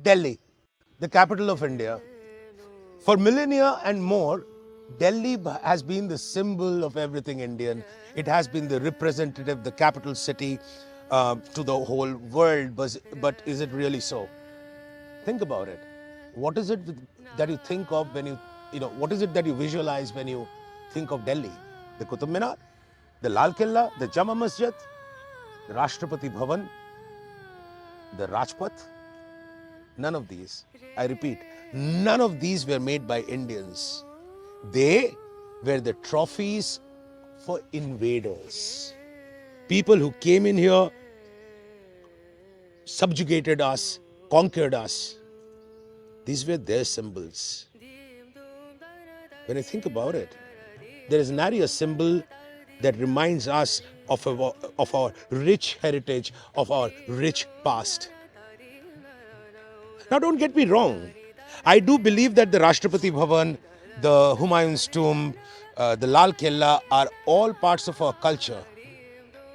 Delhi, the capital of India. For millennia and more, Delhi has been the symbol of everything Indian. It has been the representative, the capital city to the whole world. But is it really so? Think about it. What is it that you think of when what is it that you visualize when you think of Delhi? The Qutub Minar, the Lal Killa, the Jama Masjid, the Rashtrapati Bhavan, the Rajpath? None of these. I repeat, none of these were made by Indians. They were the trophies for invaders. People who came in here, subjugated us, conquered us. These were their symbols. When you think about it, there is nary a symbol that reminds us of our rich heritage, of our rich past. Now, don't get me wrong. I do believe that the Rashtrapati Bhavan, the Humayun's tomb, the Lal Killa are all parts of our culture,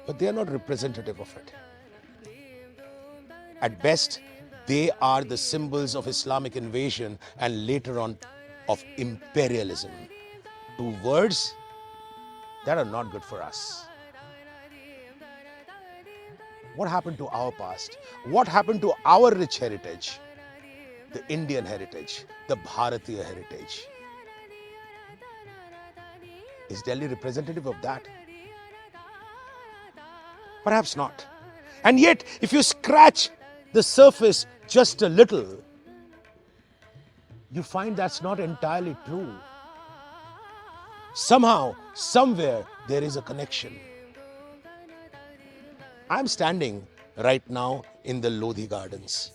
but they are not representative of it. At best, they are the symbols of Islamic invasion and later on of imperialism. Two words that are not good for us. What happened to our past? What happened to our rich heritage? The Indian heritage, the Bharatiya heritage. Is Delhi representative of that? Perhaps not. And yet, if you scratch the surface just a little, you find that's not entirely true. Somehow, somewhere, there is a connection. I'm standing right now in the Lodhi Gardens.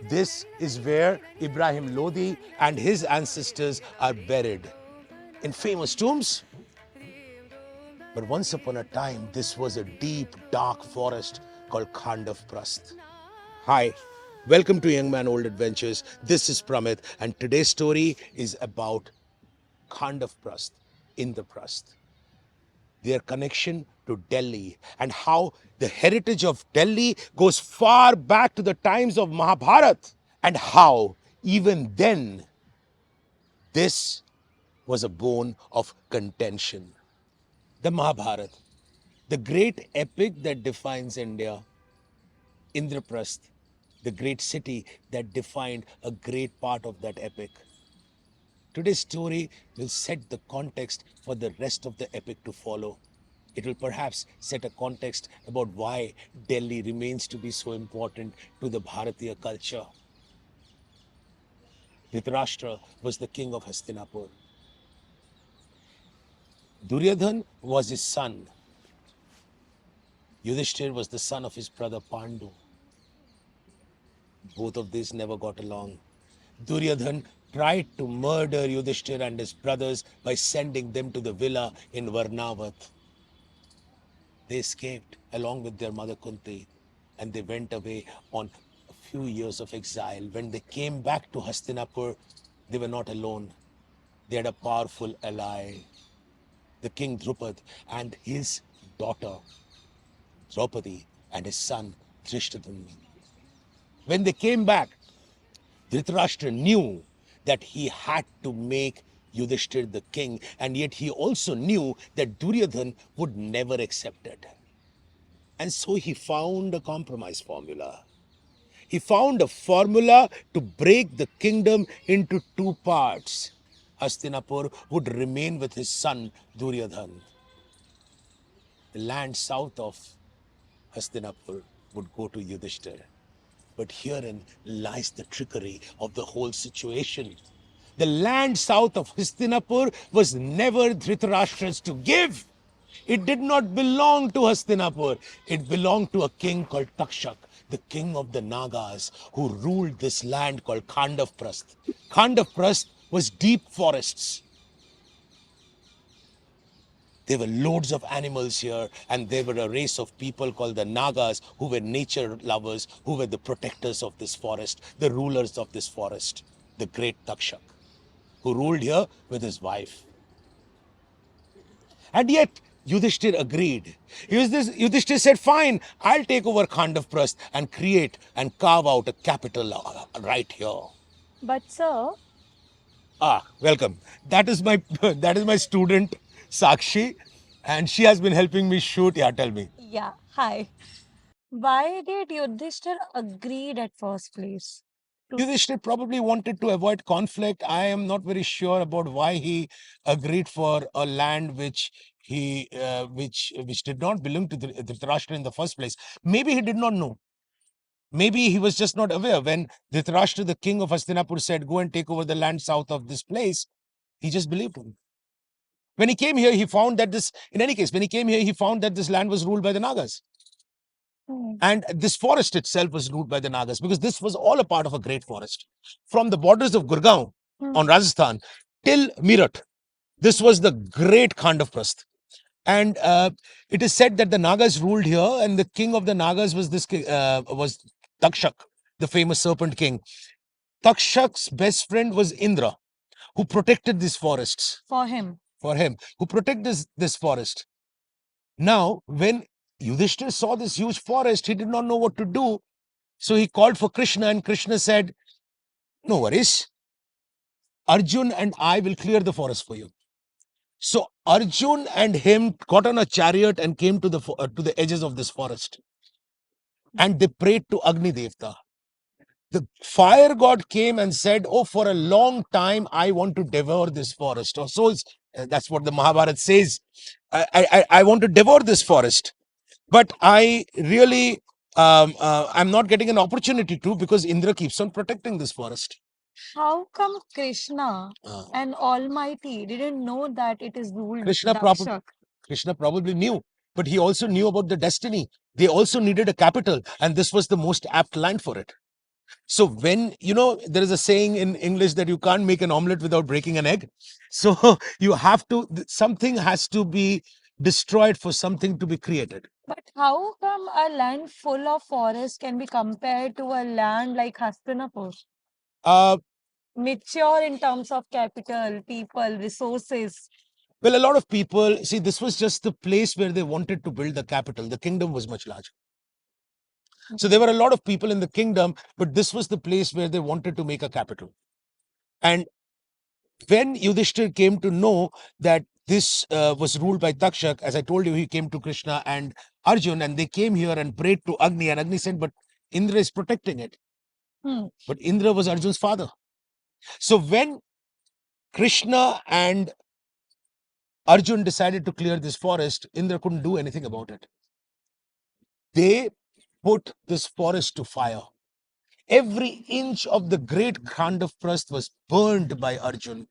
This is where Ibrahim Lodhi and his ancestors are buried in famous tombs. But once upon a time, this was a deep, dark forest called Khandavprastha. Hi, welcome to YoungManOld Adventures. This is Pramit, and today's story is about Khandavprastha, Indraprastha. Their connection to Delhi and how the heritage of Delhi goes far back to the times of Mahabharata, and how even then this was a bone of contention. The Mahabharata, the great epic that defines India, Indraprastha, the great city that defined a great part of that epic. Today's story will set the context for the rest of the epic to follow. It will perhaps set a context about why Delhi remains to be so important to the Bharatiya culture. Dhritarashtra was the king of Hastinapur. Duryodhan was his son. Yudhishthir was the son of his brother Pandu. Both of these never got along. Duryodhan tried to murder Yudhishthir and his brothers by sending them to the villa in Varnavat. They escaped along with their mother Kunti, and they went away on a few years of exile. When they came back to Hastinapur, they were not alone. They had a powerful ally, the king Drupad and his daughter Draupadi and his son Drishtadyumna. When they came back, Dhritarashtra knew that he had to make Yudhishthir the king, and yet he also knew that Duryodhan would never accept it. And so he found a compromise formula. He found a formula to break the kingdom into two parts. Hastinapur would remain with his son Duryodhan. The land south of Hastinapur would go to Yudhishthir. But herein lies the trickery of the whole situation. The land south of Hastinapur was never Dhritarashtra's to give. It did not belong to Hastinapur. It belonged to a king called Takshak, the king of the Nagas, who ruled this land called Khandavprastha. Khandavprastha was deep forests. There were loads of animals here, and there were a race of people called the Nagas, who were nature lovers, who were the protectors of this forest, the rulers of this forest, the great Takshak, who ruled here with his wife. And yet, Yudhishthir agreed. Yudhishthir said, fine, I'll take over Khandavprastha and create and carve out a capital right here. But sir, Welcome. That is my that is my student Sakshi, and she has been helping me shoot. Yeah, tell me. yeah, hi. Why did Yudhishthir agreed at first place? Yudhishthir probably wanted to avoid conflict. I am not very sure about why he agreed for a land which did not belong to Dhritarashtra in the first place. Maybe he did not know. Maybe he was just not aware. When Dhritarashtra, the king of Hastinapur, said, "Go and take over the land south of this place," he just believed him. When he came here, he found that this. In any case, when he came here, he found that this land was ruled by the Nagas. And this forest itself was ruled by the Nagas because this was all a part of a great forest. From the borders of Gurgaon on Rajasthan till Meerut, this was the great Khandavprastha. And it is said that the Nagas ruled here, and the king of the Nagas was was Takshak, the famous serpent king. Takshak's best friend was Indra, who protected these forests For him. who protected this forest. Now, when Yudhishthir saw this huge forest, he did not know what to do. So he called for Krishna, and Krishna said, no worries. Arjun and I will clear the forest for you. So Arjun and him got on a chariot and came to the edges of this forest. And they prayed to Agni Devta. The fire god came and said, oh, for a long time, I want to devour this forest. Or so that's what the Mahabharata says. I want to devour this forest. But I really, I'm not getting an opportunity to because Indra keeps on protecting this forest. How come Krishna Uh, and Almighty didn't know that it is ruled Krishna, Dakshak? Krishna probably knew, but he also knew about the destiny. They also needed a capital, and this was the most apt land for it. So when there is a saying in English that you can't make an omelette without breaking an egg. So you have to something has to be destroyed for something to be created. But how come a land full of forest can be compared to a land like Hastinapur? Uh, Mature in terms of capital, people, resources. well, a lot of people see this was just the place where they wanted to build the capital. The kingdom was much larger. So there were a lot of people in the kingdom, but this was the place where they wanted to make a capital. And when Yudhishthir came to know that this was ruled by Takshak, as I told you, he came to Krishna and Arjun, and they came here and prayed to Agni, and Agni said, but Indra is protecting it. But Indra was Arjun's father. So when Krishna and Arjun decided to clear this forest, Indra couldn't do anything about it. They put this forest to fire. Every inch of the great Khandavprastha was burned by Arjun.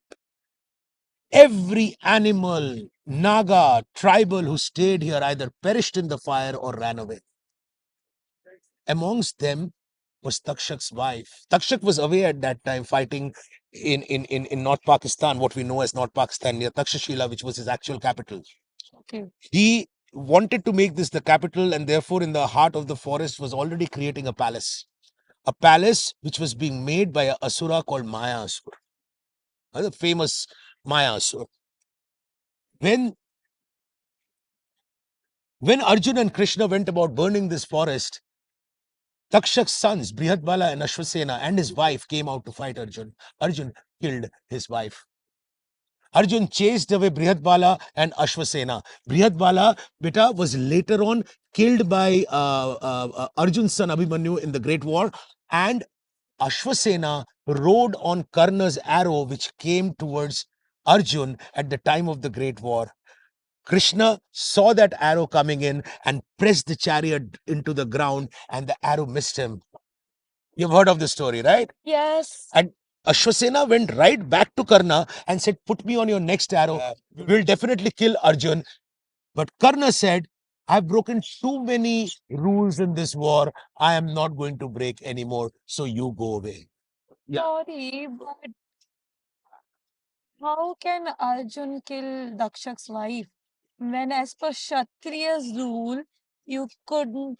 Every animal, Naga, tribal who stayed here either perished in the fire or ran away. Amongst them was Takshak's wife. Takshak was away at that time fighting in North Pakistan, what we know as North Pakistan, near Takshashila, which was his actual capital. Okay. He wanted to make this the capital, and therefore, in the heart of the forest, was already creating a palace. A palace which was being made by an asura called Mayasura, the famous Mayasura. When When Arjun and Krishna went about burning this forest, Takshak's sons, Brihatbala and Ashwasena, and his wife came out to fight Arjun. Arjun killed his wife. Arjun chased away Brihatbala and Ashwasena. Brihatbala, beta, was later on killed by Arjun's son Abhimanyu in the Great War, and Ashwasena rode on Karna's arrow, which came towards Arjun at the time of the Great War. Krishna saw that arrow coming in and pressed the chariot into the ground, and the arrow missed him. You've heard of this story, right? Yes. And Ashwasena went right back to Karna and said, put me on your next arrow. We'll definitely kill Arjun. But Karna said, I've broken too many rules in this war. I am not going to break anymore. So you go away. Yeah. Sorry, but how can Arjun kill Dakshak's wife? When, as per Kshatriya's rule, you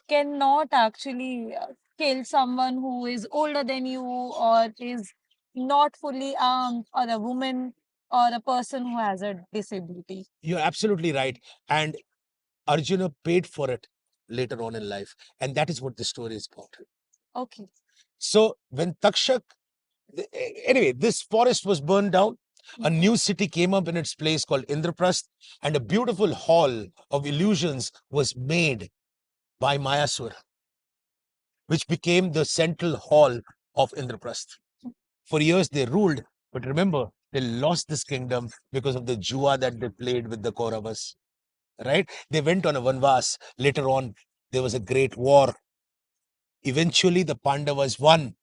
cannot actually kill someone who is older than you or is not fully armed or a woman. or a person who has a disability. You're absolutely right. And Arjuna paid for it later on in life. And that is what the story is about. Okay. So when Takshak, anyway, this forest was burned down. A new city came up in its place called Indraprastha, and a beautiful hall of illusions was made by Mayasura, which became the central hall of Indraprastha. For years they ruled, but remember, they lost this kingdom because of the jua that they played with the Kauravas. Right? They went on a vanvas. Later on, there was a great war. Eventually, the Pandavas won.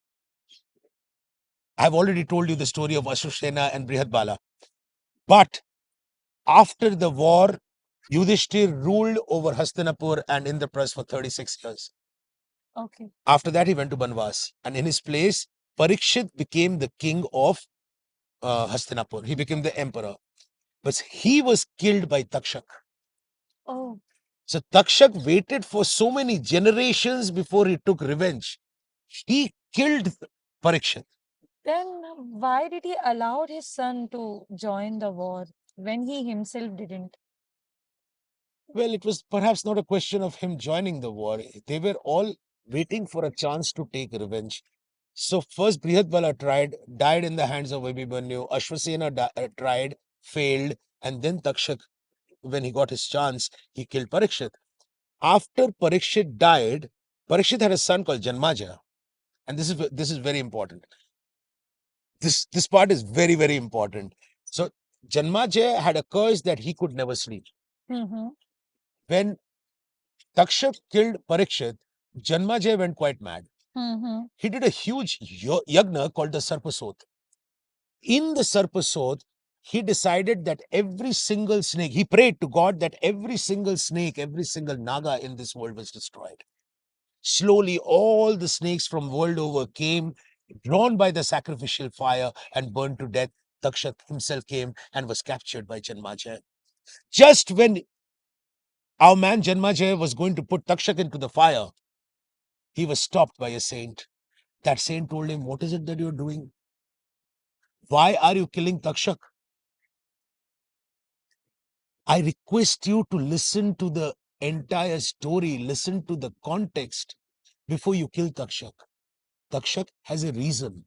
I've already told you the story of Ashwasena and Brihadbala. But after the war, Yudhishthir ruled over Hastinapur and Indraprastha for 36 years. Okay. After that, he went to Banvas. And in his place, Parikshit became the king of Hastinapur. He became the emperor. But he was killed by Takshak. Oh, So Takshak waited for so many generations before he took revenge. He killed Parikshit. then why did he allow his son to join the war when he himself didn't? Well, it was perhaps not a question of him joining the war. They were all waiting for a chance to take revenge. So first Brihadbala tried, died in the hands of Abhimanyu. Ashwasena tried, failed, and then Takshak, when he got his chance, he killed Parikshit. After Parikshit died, Parikshit had a son called Janmaja, and this is very important. This part is very important. So Janmaja had a curse that he could never sleep. Mm-hmm. When Takshak killed Parikshit, Janmaja went quite mad. Mm-hmm. He did a huge yagna called the Sarpasot. In the Sarpasot, he decided that every single snake, he prayed to God that every single snake, every single naga in this world was destroyed. Slowly, all the snakes from world over came, drawn by the sacrificial fire and burned to death. Takshak himself came and was captured by Janmaja. Just when our man Janmaja was going to put Takshak into the fire, he was stopped by a saint. That saint told him, "What is it that you're doing? Why are you killing Takshak? I request you to listen to the entire story, listen to the context before you kill Takshak. Takshak has a reason."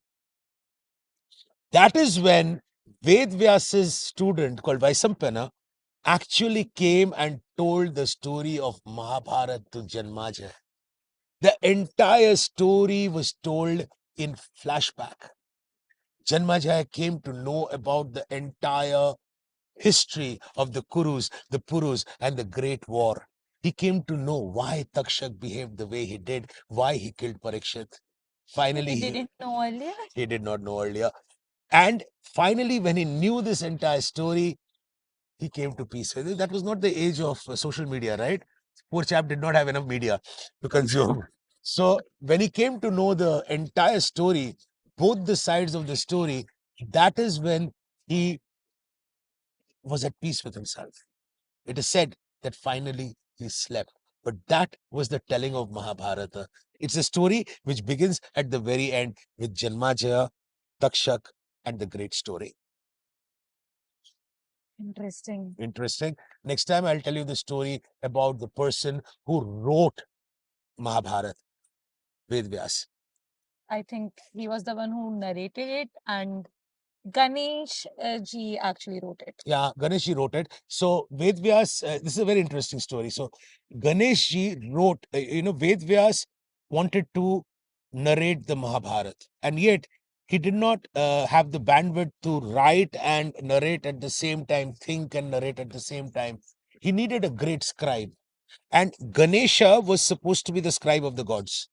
That is when Ved Vyasa's student called Vaisampana actually came and told the story of Mahabharata to Janmaja. The entire story was told in flashback. Janmajaya came to know about the entire history of the Kurus, the Purus, and the Great War. He came to know why Takshak behaved the way he did, why he killed Parikshit. Finally, He didn't know earlier. he did not know earlier. And finally, when he knew this entire story, he came to peace with it. That was not the age of social media, right? Poor chap did not have enough media to consume. So when he came to know the entire story, both the sides of the story, that is when he was at peace with himself. It is said that finally he slept. But that was the telling of Mahabharata. It's a story which begins at the very end with Janmajaya, Takshak, and the great story. Interesting. Interesting. Next time I'll tell you the story about the person who wrote Mahabharata, Ved Vyas. I think he was the one who narrated it, and Ganesh ji actually wrote it. Yeah, Ganesh ji wrote it. So Ved Vyas, this is a very interesting story. So Ganesh ji wrote, Ved Vyas wanted to narrate the Mahabharata, and yet he did not have the bandwidth to write and narrate at the same time, think and narrate at the same time. He needed a great scribe, and Ganesha was supposed to be the scribe of the gods.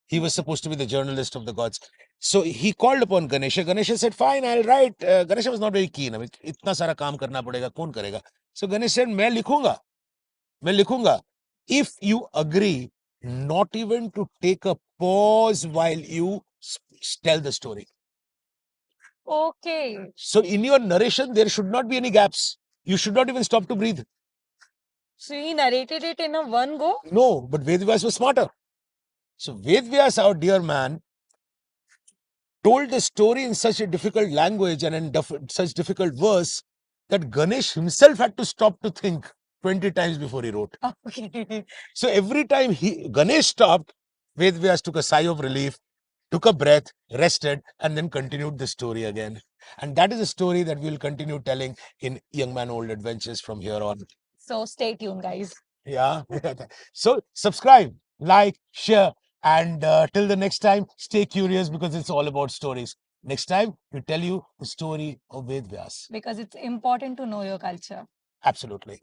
He was supposed to be the journalist of the gods. So he called upon Ganesha. Ganesha said, "Fine, I'll write." Ganesha was not very keen. I mean, इतना सारा काम करना पड़ेगा, कौन करेगा? So Ganesha said, मैं लिखूंगा. If you agree not even to take a pause while you tell the story. Okay. So in your narration, there should not be any gaps. You should not even stop to breathe. So he narrated it in a one go? No, but Vedvyas was smarter. So Vedvyas, our dear man, told the story in such a difficult language and in such difficult verse that Ganesh himself had to stop to think 20 times before he wrote. Okay. So every time Ganesh stopped, Vedvyas took a sigh of relief, took a breath, rested, and then continued the story again. And that is a story that we will continue telling in Young Man Old Adventures from here on. So stay tuned, guys. Yeah. So subscribe, like, share, and till the next time, stay curious because it's all about stories. Next time, we tell you the story of Vedvyas. Because it's important to know your culture. Absolutely.